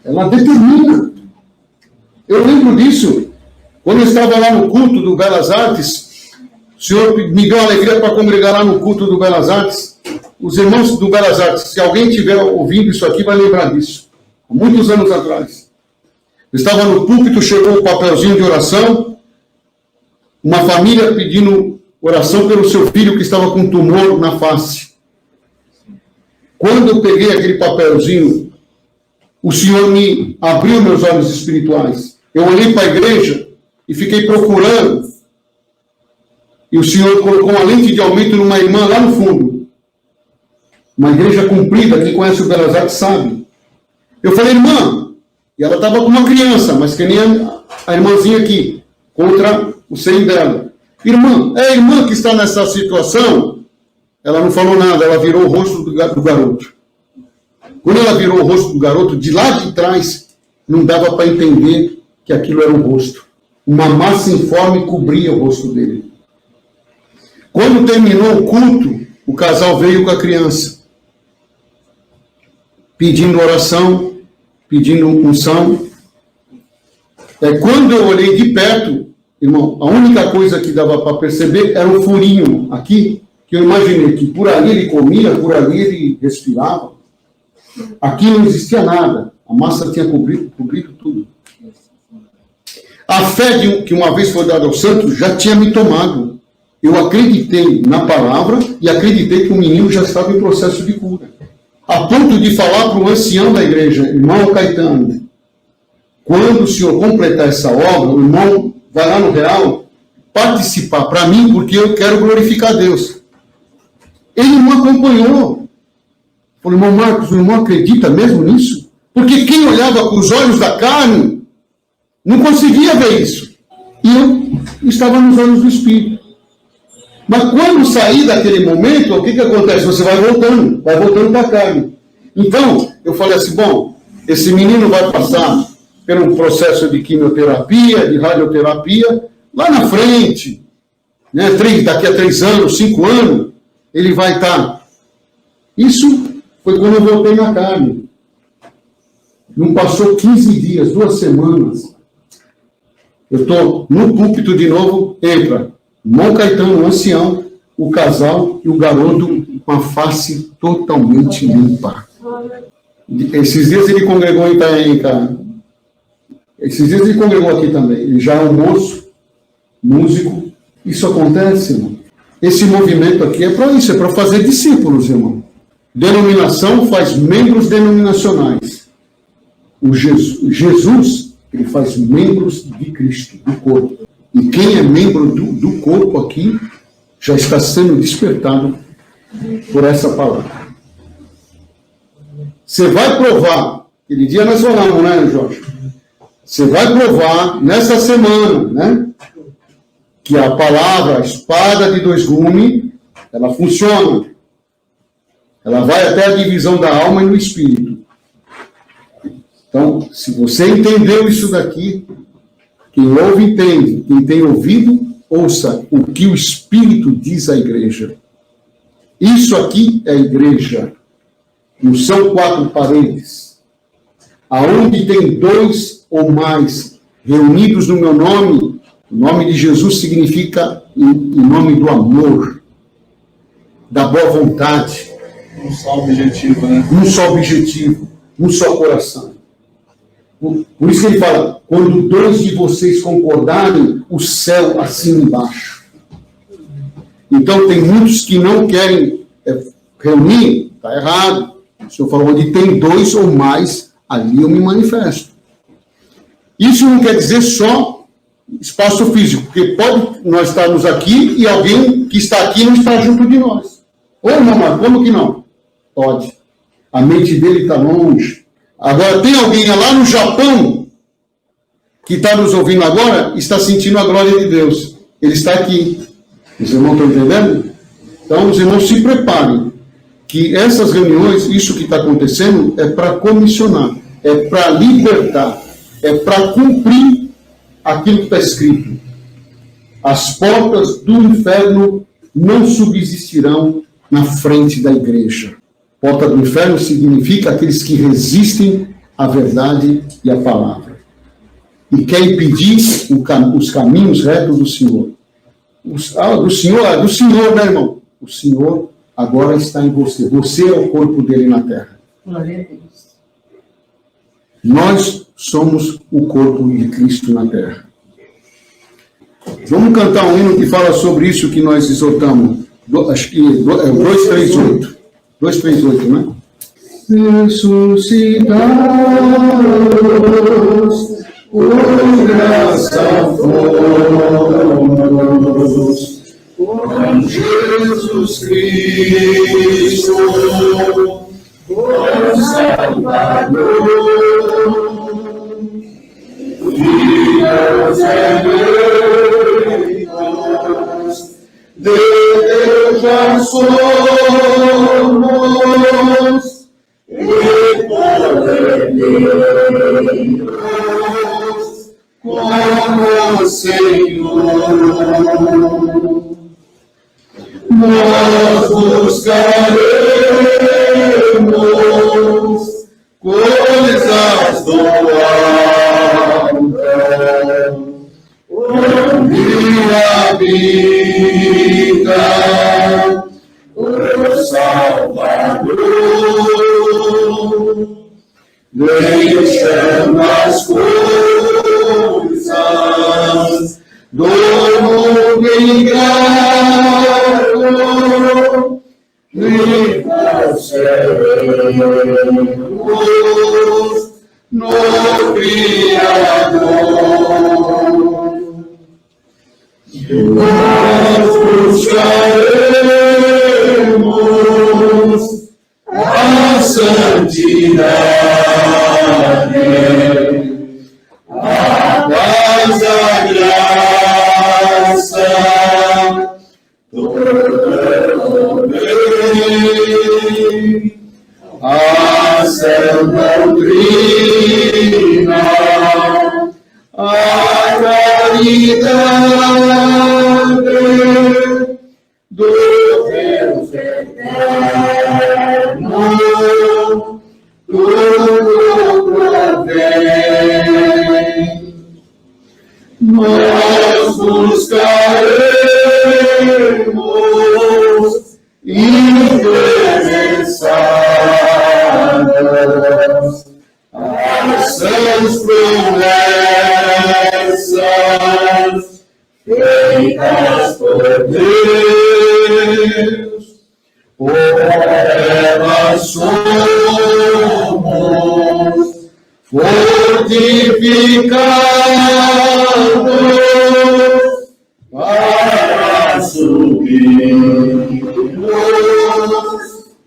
Ela determina. Eu lembro disso. Quando eu estava lá no culto do Belas Artes, o Senhor me deu a alegria para congregar lá no culto do Belas Artes. Os irmãos do Belas Artes, se alguém estiver ouvindo isso aqui, vai lembrar disso. Há muitos anos atrás. Eu estava no púlpito, chegou um papelzinho de oração, uma família pedindo oração pelo seu filho que estava com tumor na face. Quando eu peguei aquele papelzinho, o Senhor me abriu meus olhos espirituais. Eu olhei para a igreja e fiquei procurando. E o Senhor colocou uma lente de aumento numa irmã lá no fundo. Uma igreja comprida, quem conhece o Belas Artes sabe. Eu falei, irmã, e ela estava com uma criança, mas que nem a irmãzinha aqui, contra o seio dela. Irmã, é a irmã que está nessa situação? Ela não falou nada, ela virou o rosto do garoto. Quando ela virou o rosto do garoto, de lá de trás, não dava para entender que aquilo era um rosto. Uma massa informe cobria o rosto dele. Quando terminou o culto, o casal veio com a criança, pedindo oração, pedindo unção. Quando eu olhei de perto, irmão, a única coisa que dava para perceber era um furinho aqui, que eu imaginei que por ali ele comia, por ali ele respirava. Aqui não existia nada. A massa tinha cobrido tudo. A fé que uma vez foi dada aos santos já tinha me tomado. Eu acreditei na palavra e acreditei que o menino já estava em processo de cura. A ponto de falar para o ancião da igreja, irmão Caetano, quando o senhor completar essa obra, o irmão vai lá no Real participar para mim, porque eu quero glorificar Deus. Ele não acompanhou. Falei, irmão Marcos, o irmão acredita mesmo nisso? Porque quem olhava com os olhos da carne não conseguia ver isso. E eu estava nos olhos do Espírito. Mas quando sair daquele momento, o que acontece? Você vai voltando para a carne. Então, eu falei assim, bom, esse menino vai passar pelo processo de quimioterapia, de radioterapia, lá na frente, né, daqui a 3 anos, 5 anos, ele vai estar. Isso foi quando eu voltei na carne. Não passou 15 dias, 2 semanas. Eu estou no púlpito de novo, entra irmão Caetano, o ancião, o casal e o garoto com a face totalmente limpa. Esses dias ele congregou em Itaém, cara. Esses dias ele congregou aqui também. Ele já é um moço, músico. Isso acontece, irmão. Esse movimento aqui é para isso, é para fazer discípulos, irmão. Denominação faz membros denominacionais. O Jesus, ele faz membros de Cristo, do corpo. E quem é membro do corpo aqui já está sendo despertado por essa palavra. Você vai provar, aquele dia nós falamos, né, Jorge? Você vai provar nessa semana, né, que a palavra, a espada de 2 gumes, ela funciona. Ela vai até a divisão da alma e do espírito. Então, se você entendeu isso daqui, quem ouve, entende. Quem tem ouvido, ouça o que o Espírito diz à igreja. Isso aqui é a igreja. Não são 4 paredes. Aonde tem 2 ou mais reunidos no meu nome, o nome de Jesus significa em nome do amor, da boa vontade. Um só objetivo, né? Um só objetivo, um só coração. Por isso que ele fala, quando 2 de vocês concordarem, o céu acima e embaixo. Então tem muitos que não querem reunir, está errado. O Senhor falou, onde tem 2 ou mais, ali eu me manifesto. Isso não quer dizer só espaço físico, porque pode nós estarmos aqui e alguém que está aqui não está junto de nós. Ô, mamãe, como que não? Pode. A mente dele está longe. Agora, tem alguém lá no Japão que está nos ouvindo agora, está sentindo a glória de Deus. Ele está aqui. Os irmãos estão entendendo? Então, os irmãos se preparem, que essas reuniões, isso que está acontecendo, é para comissionar, é para libertar, é para cumprir aquilo que está escrito. As portas do inferno não subsistirão na frente da igreja. Porta do inferno significa aqueles que resistem à verdade e à palavra. E quer impedir os caminhos retos do Senhor. Do Senhor, né, irmão? O Senhor agora está em você. Você é o corpo dele na terra. Glória a Deus. Nós somos o corpo de Cristo na terra. Vamos cantar um hino que fala sobre isso que nós exortamos. Acho que é 238. 238, né? Ressuscitados, por graça fomos, com Jesus Cristo, o Salvador. Filhos eleitos, de Deus já somos, e poderemos como o Senhor. Nós buscaremos coisas do alto, onde habita o Salvador. Deixando as coisas no Criador. Nós buscaremos a santidade, a paz, a graça, todo bem, a sã doutrina, a caridade do Deus eterno, tudo provém. Nós buscaremos interessados as sãs promessas feitas por Deus, por elas somos fortificados para subirmos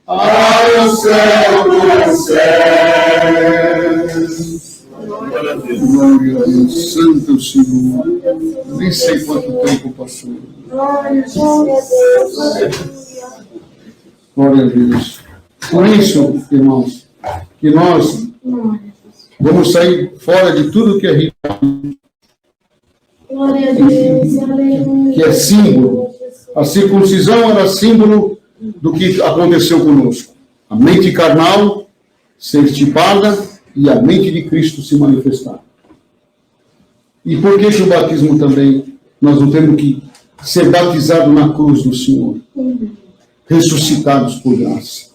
ao céu dos céus. Glória a Deus, Santo Senhor. Nem sei quanto tempo passou. Glória a Deus. Glória a Deus. Por isso, irmãos, que nós vamos sair fora de tudo que é ritual, Glória a Deus. Aleluia. que é símbolo. A circuncisão era símbolo do que aconteceu conosco. A mente carnal ser extirpada e a mente de Cristo se manifestar. E por que o batismo também, nós não temos que ser batizados na cruz do Senhor? Ressuscitados por graça.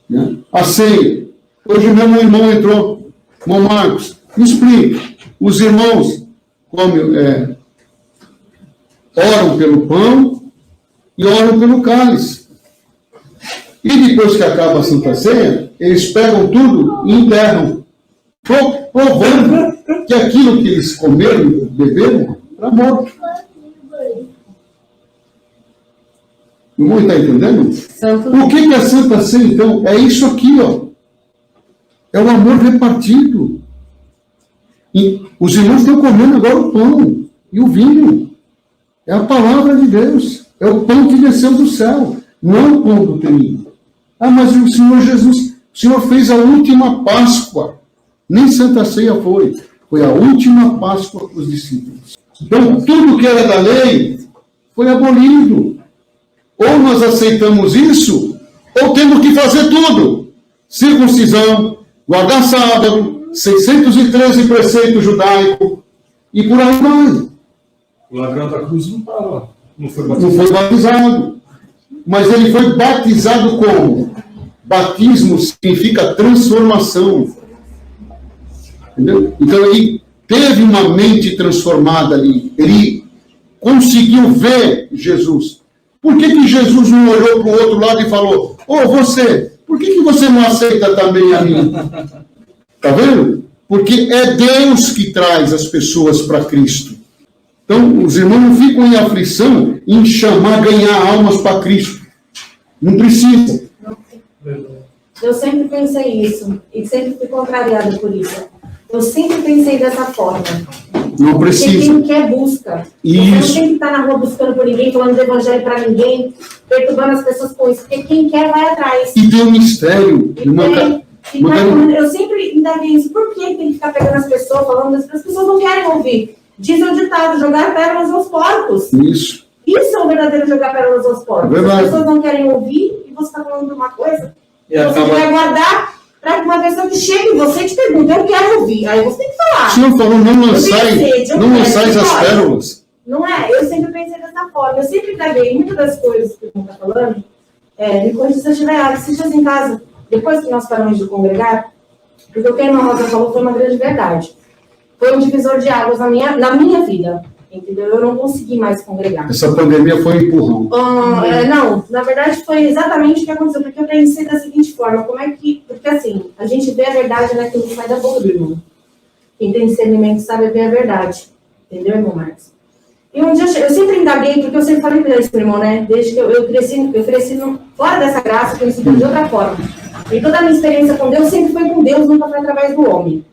Né? A ceia. Hoje o meu irmão entrou. Irmão Marcos, me explique. Os irmãos oram pelo pão e oram pelo cálice. E depois que acaba a Santa Ceia, eles pegam tudo e enterram, provando que aquilo que eles comeram e beberam era morto. O irmão está entendendo? O que é a Santa Ceia, então? É isso aqui, ó. É o amor repartido. E os irmãos estão comendo agora o pão e o vinho. É a palavra de Deus. É o pão que desceu do céu. Não é o pão do trigo. Ah, mas o Senhor Jesus, o Senhor fez a última Páscoa. Nem Santa Ceia foi. Foi a última Páscoa para os discípulos. Então, tudo que era da lei foi abolido. Ou nós aceitamos isso, ou temos que fazer tudo. Circuncisão, guardar sábado, 613 preceitos judaicos, e por aí vai. O ladrão da cruz não estava. Não foi Não batizado. foi batizado. Mas ele foi batizado como? Batismo significa transformação. Entendeu? Então ele teve uma mente transformada ali. Ele conseguiu ver Jesus. Por que Jesus não olhou para o outro lado e falou: ô, você, por que você não aceita também a mim? Está vendo? Porque é Deus que traz as pessoas para Cristo. Então, os irmãos não ficam em aflição em ganhar almas para Cristo. Não precisa. Eu sempre pensei isso, e sempre fui contrariada por isso. Eu sempre pensei dessa forma. Não Porque precisa. quem quer busca. Você Isso. não tem que estar na rua buscando por ninguém, falando do evangelho para ninguém, perturbando as pessoas com isso. Porque quem quer vai atrás. E tem um mistério. Eu sempre ainda vi isso. Por que tem que ficar pegando as pessoas, falando das pessoas? As pessoas não querem ouvir. Diz o ditado: jogar pérolas aos porcos. Isso. Isso é o verdadeiro jogar pérolas aos porcos. Verdade. As pessoas não querem ouvir e você está falando de uma coisa. E Você acaba... vai guardar para que uma pessoa que chegue e você te pergunta: eu quero ouvir. Aí você tem que O falar. Senhor falou: não lançais as pérolas. Não é? Eu sempre pensei dessa forma. Eu sempre peguei muitas das coisas que o irmão está falando. Depois de se eu estiver esses dias em casa, depois que nós paramos de congregar, porque o que a irmã Rosa falou foi uma grande verdade. Foi um divisor de águas na minha vida. entendeu? Eu não consegui mais congregar. Essa pandemia foi um empurrão. Não, na verdade foi exatamente o que aconteceu, porque eu pensei da seguinte forma, porque assim, a gente vê a verdade naquilo que sai da boca do irmão. Quem tem discernimento sabe ver a verdade, entendeu, irmão Marcos? E um dia eu sempre indaguei, porque eu sempre falei para esse irmão, né, desde que eu cresci fora dessa graça, eu conheci Deus de outra forma. E toda a minha experiência com Deus sempre foi com Deus, nunca foi através do homem.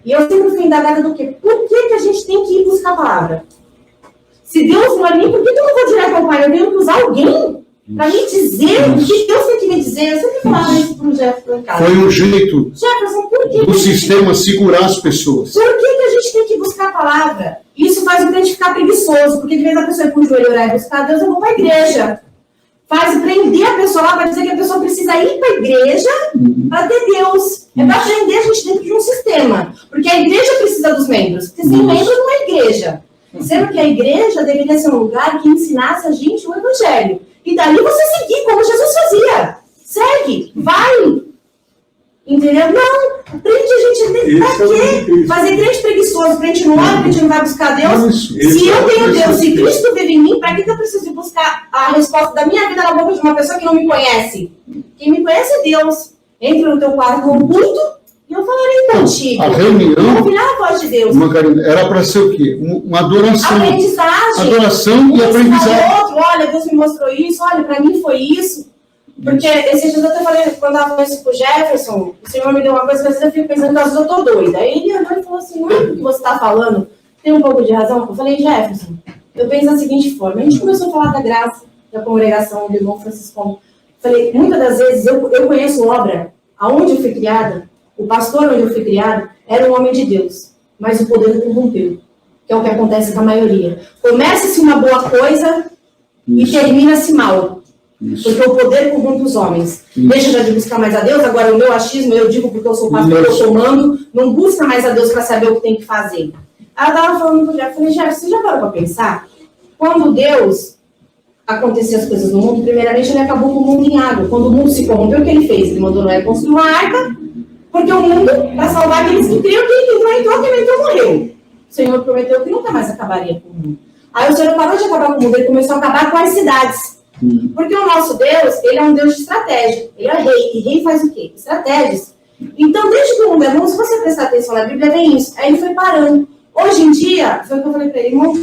E eu sempre fui indagada do quê? Por que a gente tem que ir buscar a palavra? Se Deus não é mim, por que eu não vou direto ao Pai? Eu tenho que usar alguém para me dizer o que Deus tem que me dizer. Eu sempre falava isso para o Jefferson em casa. Foi um jeito Jefferson, por que do sistema segurar as pessoas. Por que a gente tem que buscar a palavra? Isso faz o crente ficar preguiçoso, porque de vez a pessoa ir para o joelho orar e buscar Deus, eu vou para a igreja. Faz prender a pessoa lá para dizer que a pessoa precisa ir para a igreja para ter Deus. É para prender a gente dentro de um sistema. Porque a igreja precisa dos membros. Porque sem membros não é igreja. Sendo que a igreja deveria ser um lugar que ensinasse a gente o evangelho. E dali você seguir como Jesus fazia. Segue, vai. Entendeu? Não, prende a gente. Pra quê? Fazer crente preguiçoso, crente não olha, crente não vai buscar Deus. Se eu tenho Deus, se Cristo vive em mim, para que eu preciso de buscar a resposta da minha vida na boca de uma pessoa que não me conhece? Quem me conhece é Deus. Entra no teu quarto com o culto e eu falarei contigo. A reunião, eu ouvirá a voz de Deus. Era para ser o quê? Uma adoração. Aprendizagem. Adoração e aprendizagem. Outro, olha, Deus me mostrou isso, olha, para mim foi isso. Porque esses dias eu até falei, quando eu falei isso pro Jefferson, o Senhor me deu uma coisa que às vezes eu fico pensando que às vezes eu tô doida. Aí ele andou e falou assim, não é o que você está falando, tem um pouco de razão. Eu falei, Jefferson, eu penso da seguinte forma, a gente começou a falar da graça da congregação do irmão Francisco. Falei, muitas das vezes eu conheço obra, aonde eu fui criada, o pastor onde eu fui criada, era um homem de Deus, mas o poder corrompeu, que é o que acontece com a maioria. Começa-se uma boa coisa e termina-se mal. Isso. Porque o poder corrompe os homens. Isso. Deixa já de buscar mais a Deus, agora o meu achismo, eu digo porque eu sou pastor, eu sou mando, não busca mais a Deus para saber o que tem que fazer. Ela estava falando pro Jeff, eu falei, Jeff, você já parou para pensar? Quando Deus aconteciam as coisas no mundo, primeiramente ele acabou com o mundo em água. Quando o mundo se corrompeu, o que ele fez? Ele mandou Noé construir uma arca, porque o mundo, para salvar aqueles que criam, quem não entrou, quem não entrou, morreu. O Senhor prometeu que nunca mais acabaria com o mundo. Aí o Senhor parou de acabar com o mundo, ele começou a acabar com as cidades. Porque o nosso Deus, ele é um Deus de estratégia. Ele é rei. E rei faz o quê? Estratégias. Então, desde que o mundo é mundo, se você prestar atenção na Bíblia, vem isso. Aí ele foi parando. Hoje em dia, foi o que eu falei para ele, irmão,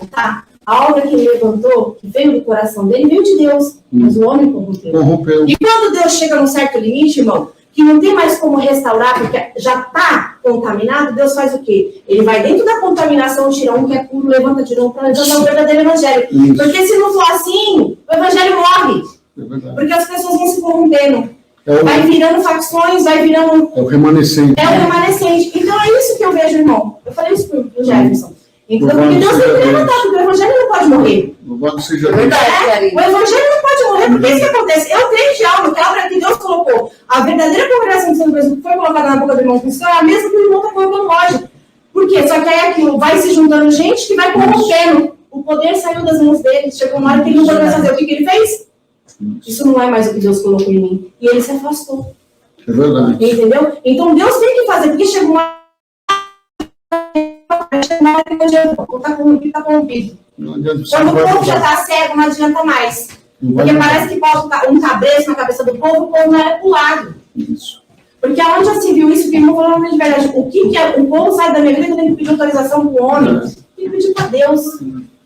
tá? A obra que ele levantou, que veio do coração dele, veio de Deus. Mas o homem corrompeu. E quando Deus chega num certo limite, irmão, que não tem mais como restaurar, porque já está contaminado, Deus faz o quê? Ele vai dentro da contaminação, tira um que é puro, levanta, tira um para levantar o verdadeiro evangelho. Isso. Porque se não for assim, o evangelho morre. É porque as pessoas vão se corrompendo. Vai virando facções, vai virando... É o remanescente. É o remanescente. Então é isso que eu vejo, irmão. Eu falei isso pro Jefferson. Então, porque Deus tem que levantar, porque o evangelho não pode morrer. Louvado seja Deus. O evangelho não pode morrer, porque isso que acontece. Eu creio de alma, que a obra que Deus colocou, a verdadeira congregação de Santo Cristo que foi colocada na boca do irmão cristão, é a mesma que o irmão está colocando hoje. Por quê? Só que aí aquilo vai se juntando gente que vai corrompendo. O poder saiu das mãos dele, chegou uma hora que ele não pode mais fazer. O que ele fez? Isso não é mais o que Deus colocou em mim. E ele se afastou. É verdade. Entendeu? Então Deus tem que fazer, porque chegou uma está corrompido. Quando o povo já está cego, não adianta mais. Porque parece que bota um cabresto na cabeça do povo, o povo não é pro lado. Isso. Porque aonde já se viu isso, que não falando de verdade, o que é? O povo sai da minha vida que eu tenho que pedir autorização para o homem. Tem que pedir para Deus.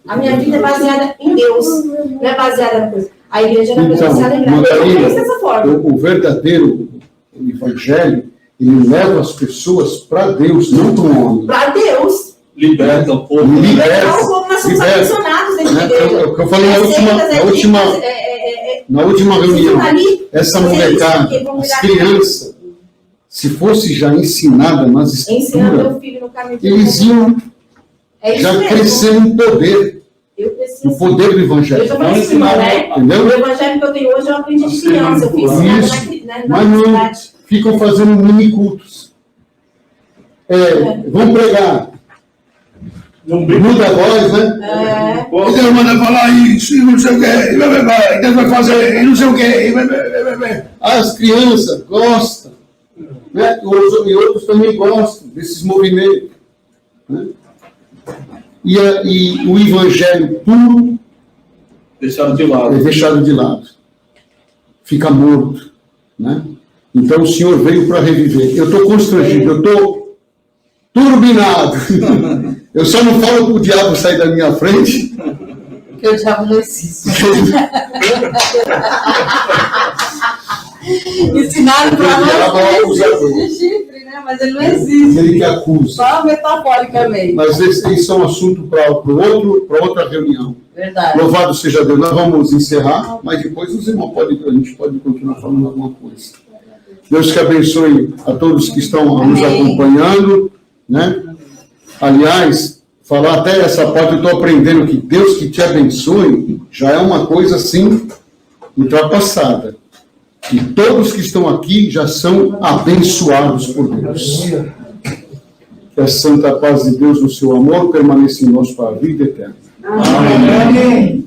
A minha vida é baseada em Deus. Não é baseada na coisa. A igreja é baseada em graça. Dessa forma. O verdadeiro evangelho, ele leva as pessoas para Deus, não para o homem. Para Deus. Liberta o povo. Liberta o povo, nós somos aficionados dentro de igreja. É o que eu falei na última reunião. Essa molecada, as crianças, se fosse já ensinada nas escrituras, eles iam já crescer no poder. O poder do evangelho. Eu estou ensinando, né? Entendeu? O evangelho que eu tenho hoje eu aprendi de criança. Eu fiz isso, mas não ficam fazendo mini cultos. Vão pregar. Muda a voz, né? Deus manda falar isso, e não sei o quê, e Deus vai fazer, e não sei o quê. As crianças gostam, né? E outros também gostam desses movimentos. Né? e o evangelho puro Deixado de é lado. deixado de lado. Fica morto, né? Então o Senhor veio para reviver. Eu estou constrangido, eu estou turbinado. Eu só não falo para o diabo sair da minha frente. Porque o diabo não existe. Ensinaram para O diabo é um nós que acusador. existe chifre, né? Mas ele não existe. Ele que acusa. Só metaforicamente. Mas isso é um assunto para outra reunião. Verdade. Louvado seja Deus. Nós vamos encerrar, mas depois os irmãos a gente pode continuar falando alguma coisa. Deus que abençoe a todos que estão nos acompanhando, né? Aliás, falar até essa parte, eu estou aprendendo que Deus que te abençoe já é uma coisa assim ultrapassada. E todos que estão aqui já são abençoados por Deus. Que a santa paz de Deus no seu amor permaneça em nós para a vida eterna. Amém.